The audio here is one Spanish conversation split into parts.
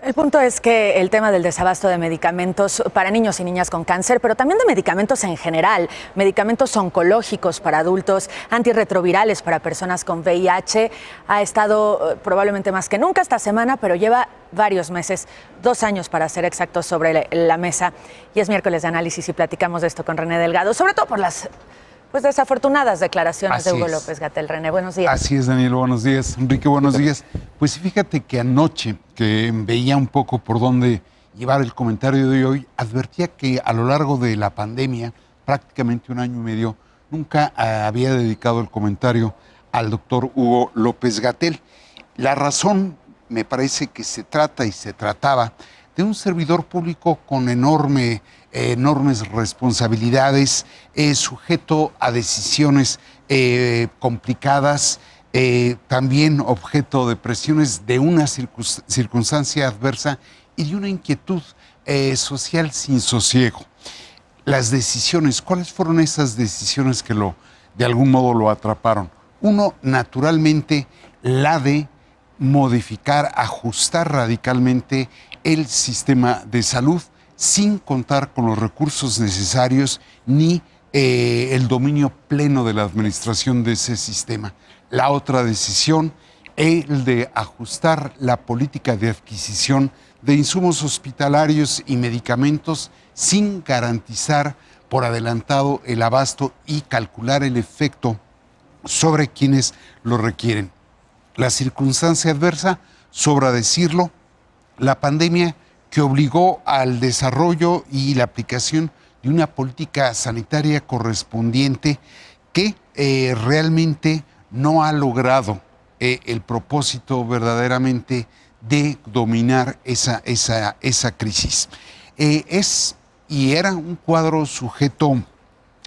El punto es que el tema del desabasto de medicamentos para niños y niñas con cáncer, pero también de medicamentos en general, medicamentos oncológicos para adultos, antirretrovirales para personas con VIH, ha estado probablemente más que nunca esta semana, pero lleva varios meses, 2 años para ser exactos, sobre la mesa. Y es miércoles de análisis y platicamos de esto con René Delgado, sobre todo por las desafortunadas declaraciones de Hugo López-Gatell. René, buenos días. Así es, Daniel, buenos días. Enrique, buenos días. Pues fíjate que anoche, que veía un poco por dónde llevar el comentario de hoy, advertía que a lo largo de la pandemia, prácticamente 1 año y medio, nunca había dedicado el comentario al doctor Hugo López-Gatell. La razón, me parece que se trata y se trataba de un servidor público con enormes responsabilidades, sujeto a decisiones complicadas, también objeto de presiones de una circunstancia adversa y de una inquietud social sin sosiego. Las decisiones, ¿cuáles fueron esas decisiones que de algún modo lo atraparon? Uno, naturalmente, la de modificar, ajustar radicalmente el sistema de salud sin contar con los recursos necesarios ni el dominio pleno de la administración de ese sistema. La otra decisión, el de ajustar la política de adquisición de insumos hospitalarios y medicamentos sin garantizar por adelantado el abasto y calcular el efecto sobre quienes lo requieren. La circunstancia adversa, sobra decirlo, la pandemia que obligó al desarrollo y la aplicación de una política sanitaria correspondiente que realmente no ha logrado el propósito verdaderamente de dominar esa crisis. Es y era un cuadro sujeto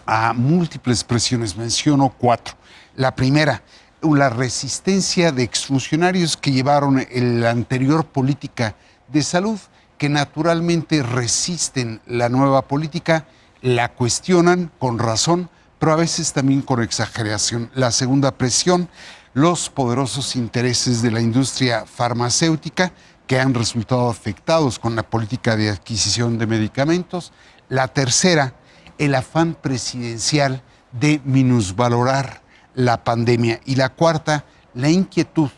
a múltiples presiones, menciono 4. La primera, la resistencia de exfuncionarios que llevaron la anterior política de salud, que naturalmente resisten la nueva política, la cuestionan con razón, pero a veces también con exageración. La segunda presión, los poderosos intereses de la industria farmacéutica que han resultado afectados con la política de adquisición de medicamentos. La tercera, el afán presidencial de minusvalorar la pandemia. Y la cuarta, la inquietud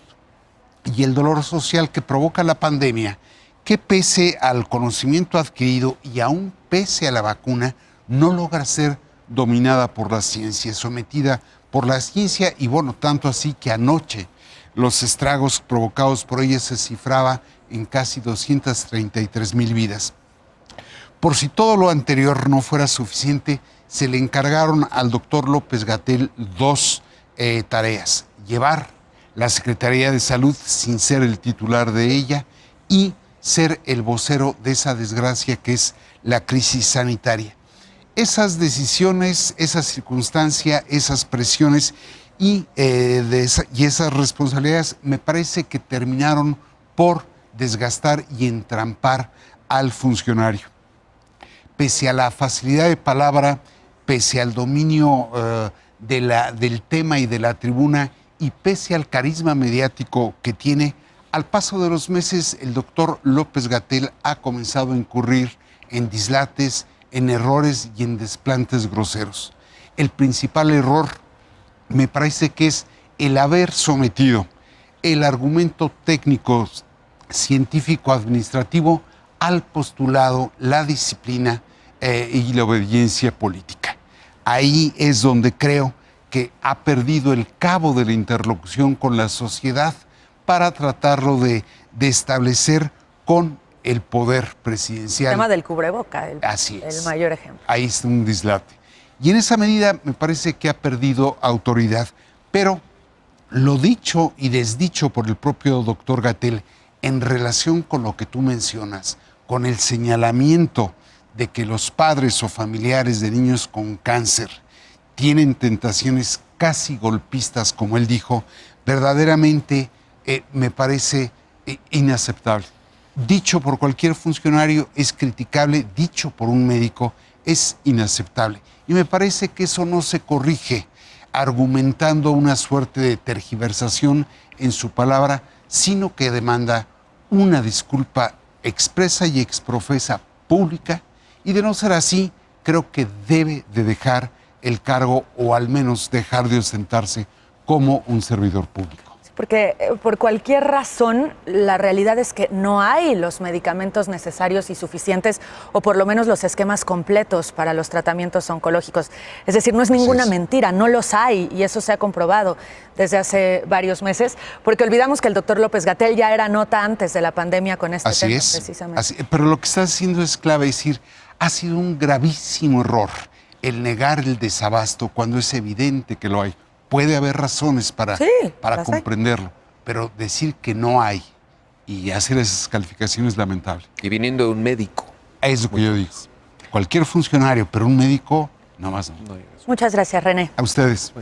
y el dolor social que provoca la pandemia, que pese al conocimiento adquirido y aún pese a la vacuna, no logra ser dominada por la ciencia, sometida por la ciencia, y bueno, tanto así que anoche los estragos provocados por ella se cifraba en casi 233,000 vidas. Por si todo lo anterior no fuera suficiente, se le encargaron al doctor López-Gatell 2 tareas: llevar la Secretaría de Salud sin ser el titular de ella y ser el vocero de esa desgracia que es la crisis sanitaria. Esas decisiones, esa circunstancia, esas presiones y esas responsabilidades me parece que terminaron por desgastar y entrampar al funcionario. Pese a la facilidad de palabra, pese al dominio del tema y de la tribuna y pese al carisma mediático que tiene, al paso de los meses el doctor López-Gatell ha comenzado a incurrir en dislates, en errores y en desplantes groseros. El principal error me parece que es el haber sometido el argumento técnico, científico, administrativo al postulado, la disciplina y la obediencia política. Ahí es donde creo que ha perdido el cabo de la interlocución con la sociedad para tratarlo de establecer con el poder presidencial. El tema del cubreboca, Así es. El mayor ejemplo. Ahí está un dislate. Y en esa medida me parece que ha perdido autoridad. Pero lo dicho y desdicho por el propio doctor Gatell en relación con lo que tú mencionas, con el señalamiento de que los padres o familiares de niños con cáncer tienen tentaciones casi golpistas, como él dijo, verdaderamente me parece inaceptable. Dicho por cualquier funcionario es criticable, dicho por un médico es inaceptable. Y me parece que eso no se corrige argumentando una suerte de tergiversación en su palabra, sino que demanda una disculpa expresa y exprofesa pública, y de no ser así, creo que debe de dejar el cargo o al menos dejar de ostentarse como un servidor público. Porque por cualquier razón, la realidad es que no hay los medicamentos necesarios y suficientes, o por lo menos los esquemas completos para los tratamientos oncológicos. Es decir, no es ninguna mentira, no los hay, y eso se ha comprobado desde hace varios meses, porque olvidamos que el doctor López-Gatell ya era nota antes de la pandemia con este tema, precisamente. Así es, pero lo que está haciendo es clave, es decir, ha sido un gravísimo error el negar el desabasto cuando es evidente que lo hay. Puede haber razones para comprenderlo, pero decir que no hay y hacer esas calificaciones es lamentable. Y viniendo de un médico. Es lo que yo digo. Cualquier funcionario, pero un médico, no más no. Muchas gracias, René. A ustedes.